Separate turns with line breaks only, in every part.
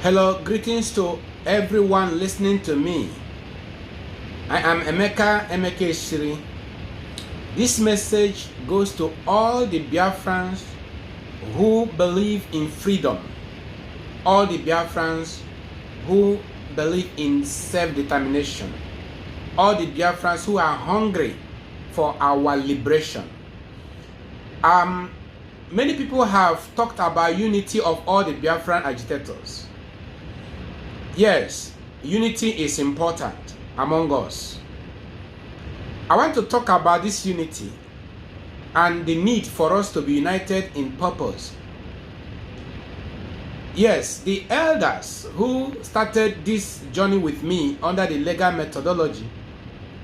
Hello, greetings to everyone listening to me. I am Emeka Emekesiri. This message goes to all the Biafrans who believe in freedom, all the Biafrans who believe in self-determination, all the Biafrans who are hungry for our liberation. Many people have talked about unity of all the Biafran agitators. Yes, unity is important among us. I want to talk about this unity and the need for us to be united in purpose. Yes, the elders who started this journey with me under the legal methodology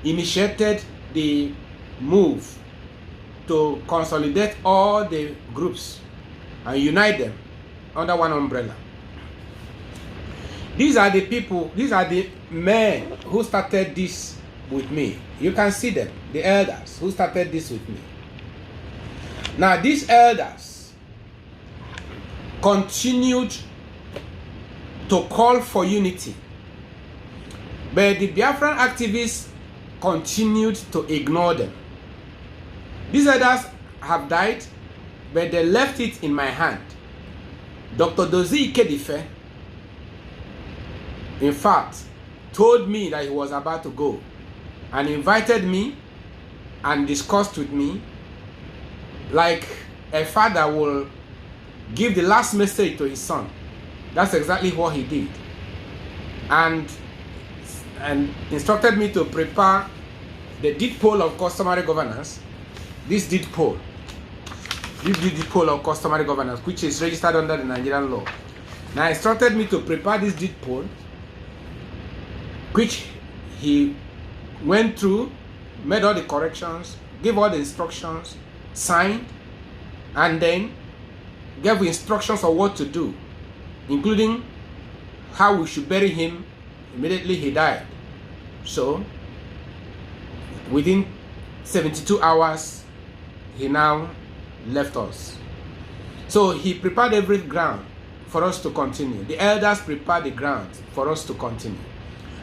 initiated the move to consolidate all the groups and unite them under one umbrella. These are the people, these are the men who started this with me. You can see them, the elders who started this with me. Now, these elders continued to call for unity, but the Biafran activists continued to ignore them. These elders have died, but they left it in my hand. Dr. Dozie Ikedife, in fact, told me that he was about to go and invited me and discussed with me like a father will give the last message to his son. That's exactly what he did. And instructed me to prepare the deed poll of customary governance. This deed poll of customary governance, which is registered under the Nigerian law. Now, instructed me to prepare this deed poll, which he went through, made all the corrections, gave all the instructions, signed, and then gave instructions on what to do, including how we should bury him immediately he died. So, within 72 hours, he now left us. So he prepared every ground for us to continue. The elders prepared the ground for us to continue.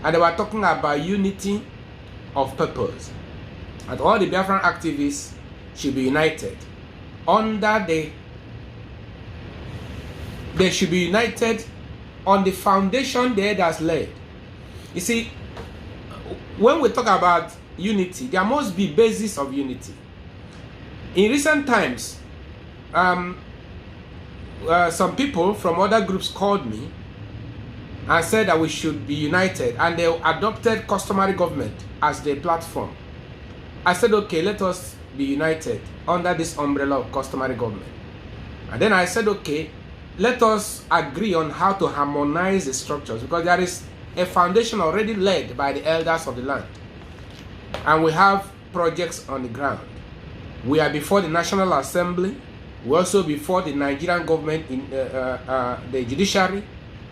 And they were talking about unity of purpose. And all the Biafran activists should be united under they should be united on the foundation the elders laid. You see, when we talk about unity, there must be basis of unity. In recent times, some people from other groups called me and said that we should be united, and they adopted customary government as their platform. I said, okay, let us be united under this umbrella of customary government. And then I said, okay, let us agree on how to harmonize the structures, because there is a foundation already laid by the elders of the land. And we have projects on the ground. We are before the National Assembly. We're also before the Nigerian government in the judiciary.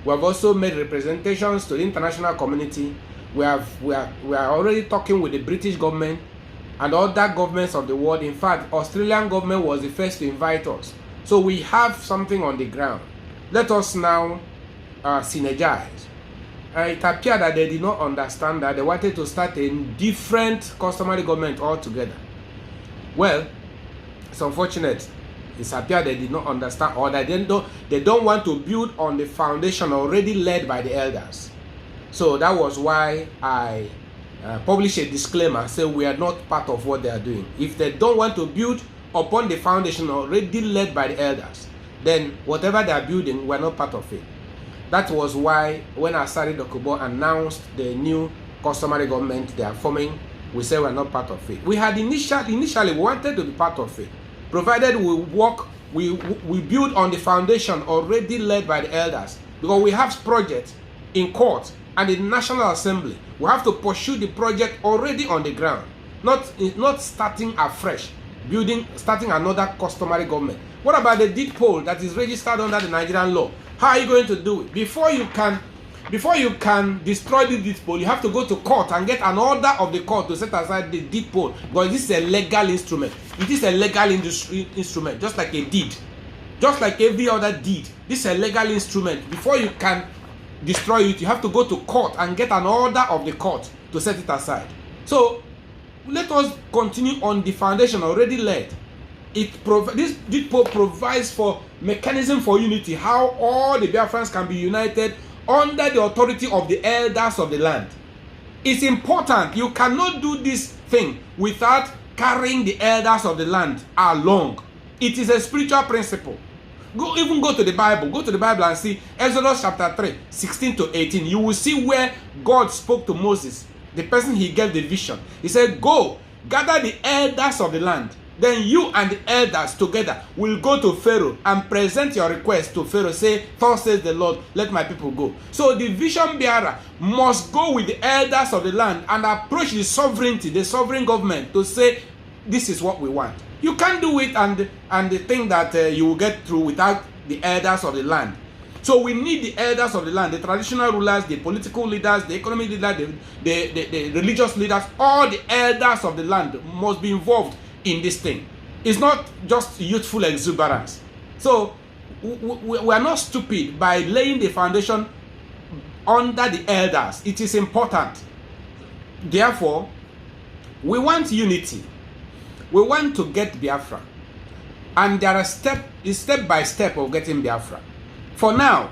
We have also made representations to the international community. We are already talking with the British government and other governments of the world. In fact, Australian government was the first to invite us. So we have something on the ground. Let us now synergize. It appeared that they did not understand that. They wanted to start a different customary government altogether. Well, it's unfortunate. It's appeared they did not understand, or that they don't want to build on the foundation already led by the elders. So that was why I published a disclaimer saying we are not part of what they are doing. If they don't want to build upon the foundation already led by the elders, then whatever they are building, we are not part of it. That was why when Asari Dokubo announced the new customary government they are forming, we said we are not part of it. We had initially wanted to be part of it, provided we build on the foundation already led by the elders, because we have projects in court and in the National Assembly. We have to pursue the project already on the ground, not starting afresh, starting another customary government. What about the deed poll that is registered under the Nigerian law? How are you going to do it? Before you can destroy the deed poll, you have to go to court and get an order of the court to set aside the deed poll, because this is a legal instrument. It is a legal instrument, just like a deed. Just like every other deed, this is a legal instrument. Before you can destroy it, you have to go to court and get an order of the court to set it aside. So let us continue on the foundation already laid. This pope provides for mechanism for unity, how all the Biafrans can be united under the authority of the elders of the land. It's important. You cannot do this thing without carrying the elders of the land along. It is a spiritual principle. Even go to the Bible. Go to the Bible and see Exodus chapter 3, 16 to 18. You will see where God spoke to Moses, the person he gave the vision. He said, go, gather the elders of the land. Then you and the elders together will go to Pharaoh and present your request to Pharaoh. Say, thus says the Lord, let my people go. So the vision bearer must go with the elders of the land and approach the sovereignty, the sovereign government, to say, this is what we want. You can't do it and think that you will get through without the elders of the land. So we need the elders of the land, the traditional rulers, the political leaders, the economic leaders, the religious leaders. All the elders of the land must be involved in this thing. It's not just youthful exuberance. So we are not stupid by laying the foundation under the elders. It is important. Therefore, we want unity. We want to get Biafra. And there are step by step of getting Biafra. For now,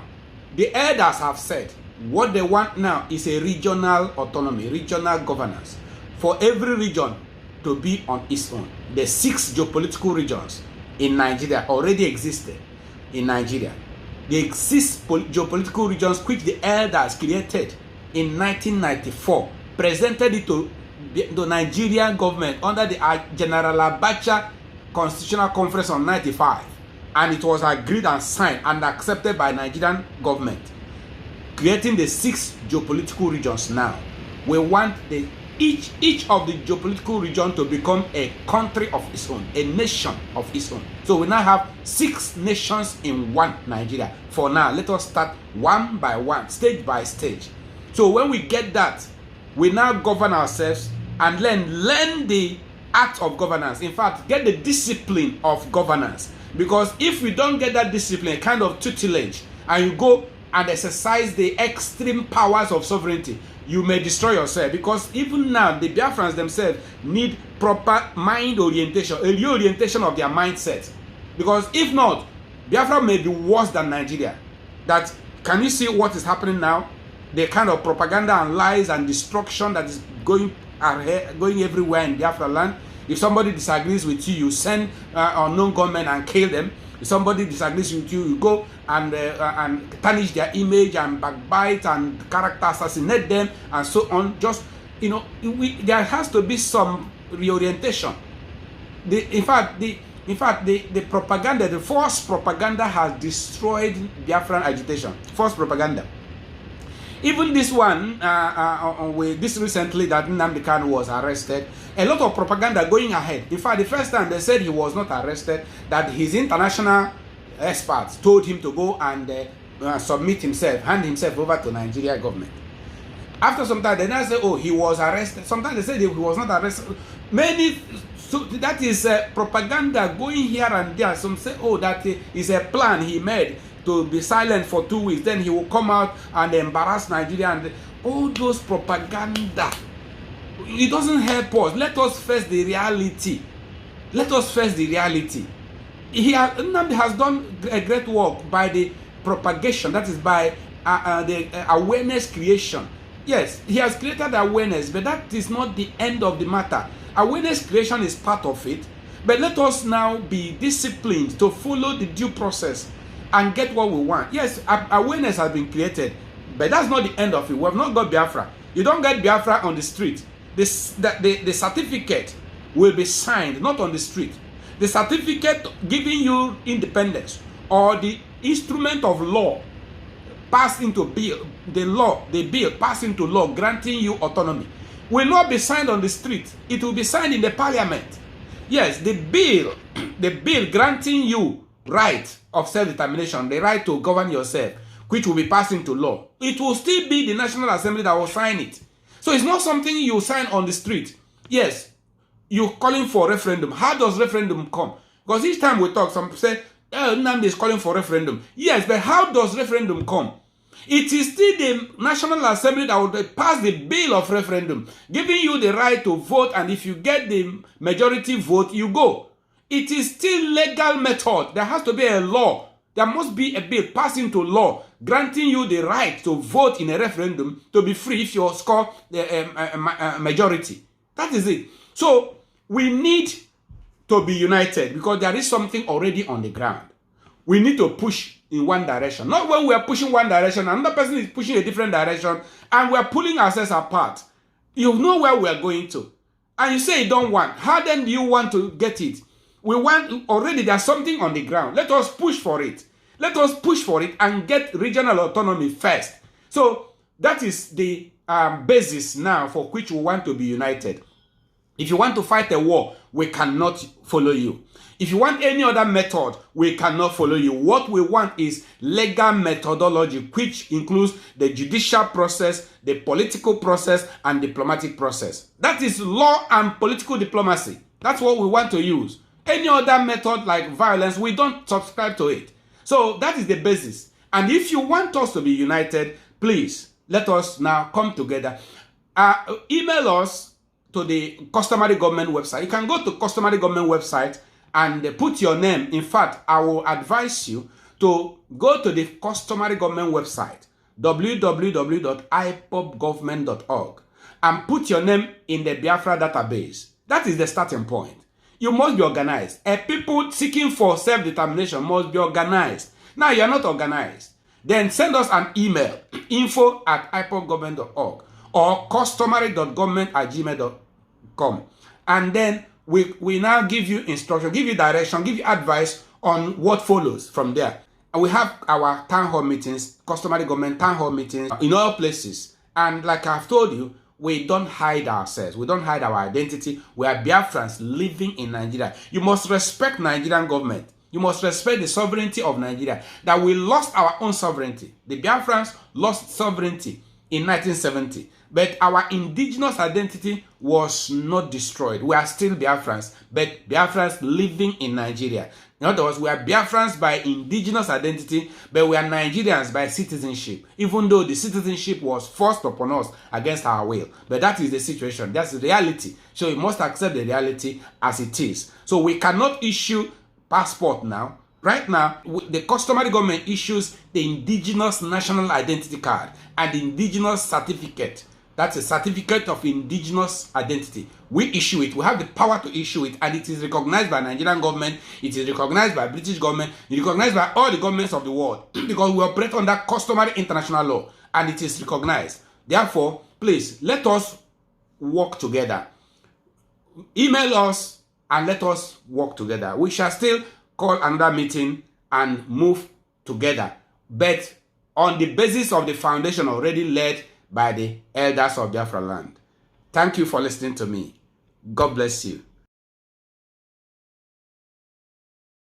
the elders have said what they want now is a regional autonomy, regional governance. For every region to be on its own. The 6 geopolitical regions in Nigeria already existed in Nigeria. The 6 geopolitical regions which the elders created in 1994 presented it to the Nigerian government under the General Abacha Constitutional Conference on 95, and it was agreed and signed and accepted by Nigerian government, creating the 6 geopolitical regions now. We want each of the geopolitical region to become a country of its own, a nation of its own. So we now have 6 nations in one Nigeria. For now, let us start one by one, stage by stage. So when we get that, we now govern ourselves and learn the art of governance. In fact, get the discipline of governance. Because if we don't get that discipline, kind of tutelage, and you go and exercise the extreme powers of sovereignty, you may destroy yourself. Because even now, the Biafrans themselves need proper mind orientation, a reorientation of their mindset. Because if not, Biafra may be worse than Nigeria. That, can you see what is happening now? The kind of propaganda and lies and destruction that is going everywhere in Biafra land. If somebody disagrees with you, you send unknown gunmen and kill them. If somebody disagrees with you, you go and tarnish their image and backbite and character assassinate them and so on. Just, you know, there has to be some reorientation. In fact, the propaganda, the false propaganda has destroyed Biafran agitation. False propaganda. Even this one, with this recently that Nnamdi Kanu was arrested, a lot of propaganda going ahead. In fact, the first time they said he was not arrested, that his international experts told him to go and submit himself, hand himself over to Nigeria government. After some time, they now say, oh, he was arrested. Sometimes they said he was not arrested. So that is propaganda going here and there. Some say, oh, that is a plan he made to be silent for 2 weeks. Then he will come out and embarrass Nigeria. And all those propaganda, it doesn't help us. Let us face the reality. Let us face the reality. Nnamdi has done a great work by the propagation, that is by the awareness creation. Yes, he has created awareness, but that is not the end of the matter. Awareness creation is part of it, but let us now be disciplined to follow the due process and get what we want. Yes, awareness has been created, but that's not the end of it. We have not got Biafra. You don't get Biafra on the street. The certificate will be signed, not on the street. The certificate giving you independence or the instrument of law passed into bill, the bill passed into law granting you autonomy will not be signed on the street. It will be signed in the parliament. Yes, the bill granting you right of self-determination, the right to govern yourself, which will be passed into law. It will still be the National Assembly that will sign it. So it's not something you sign on the street. Yes, you're calling for referendum. How does referendum come? Because each time we talk, some say, Nnamdi is calling for referendum. Yes, but how does referendum come? It is still the National Assembly that will pass the bill of referendum, giving you the right to vote, and if you get the majority vote, you go. It is still legal method. There has to be a law. There must be a bill passed into law granting you the right to vote in a referendum to be free if you score the majority. That is it. So we need to be united because there is something already on the ground. We need to push in one direction. Not when we are pushing one direction, another person is pushing a different direction, and we are pulling ourselves apart. You know where we are going to. And you say you don't want. How then do you want to get it? We want, already there's something on the ground. Let us push for it. Let us push for it and get regional autonomy first. So that is the basis now for which we want to be united. If you want to fight a war, we cannot follow you. If you want any other method, we cannot follow you. What we want is legal methodology, which includes the judicial process, the political process, and diplomatic process. That is law and political diplomacy. That's what we want to use. Any other method like violence, we don't subscribe to it. So that is the basis. And if you want us to be united, please let us now come together. Email us to the customary government website. You can go to customary government website and put your name. In fact, I will advise you to go to the customary government website, www.ipobgovernment.org, and put your name in the Biafra database. That is the starting point. You must be organized. People seeking for self-determination must be organized. Now you are not organized. Then send us an email, info@ipobgovernment.org or customary.government@gmail.com. And then we now give you instruction, give you direction, give you advice on what follows from there. And we have our town hall meetings, customary government town hall meetings in all places. And like I've told you, we don't hide ourselves. We don't hide our identity. We are Biafrans living in Nigeria. You must respect Nigerian government. You must respect the sovereignty of Nigeria. That we lost our own sovereignty. The Biafrans lost sovereignty in 1970. But our indigenous identity was not destroyed. We are still Biafrans, but Biafrans living in Nigeria. In other words, we are Biafrans by indigenous identity, but we are Nigerians by citizenship, even though the citizenship was forced upon us against our will. But that is the situation. That's the reality. So we must accept the reality as it is. So we cannot issue passport now. Right now, the customary government issues the indigenous national identity card and the indigenous certificate. That's a certificate of indigenous identity. We issue it. We have the power to issue it, and it is recognized by Nigerian government. It is recognized by British government. It is recognized by all the governments of the world because we operate under customary international law, and it is recognized. Therefore, please let us work together. Email us and let us work together. We shall still call another meeting and move together, but on the basis of the foundation already laid by the elders of Biafra land. Thank you for listening to me. God bless you.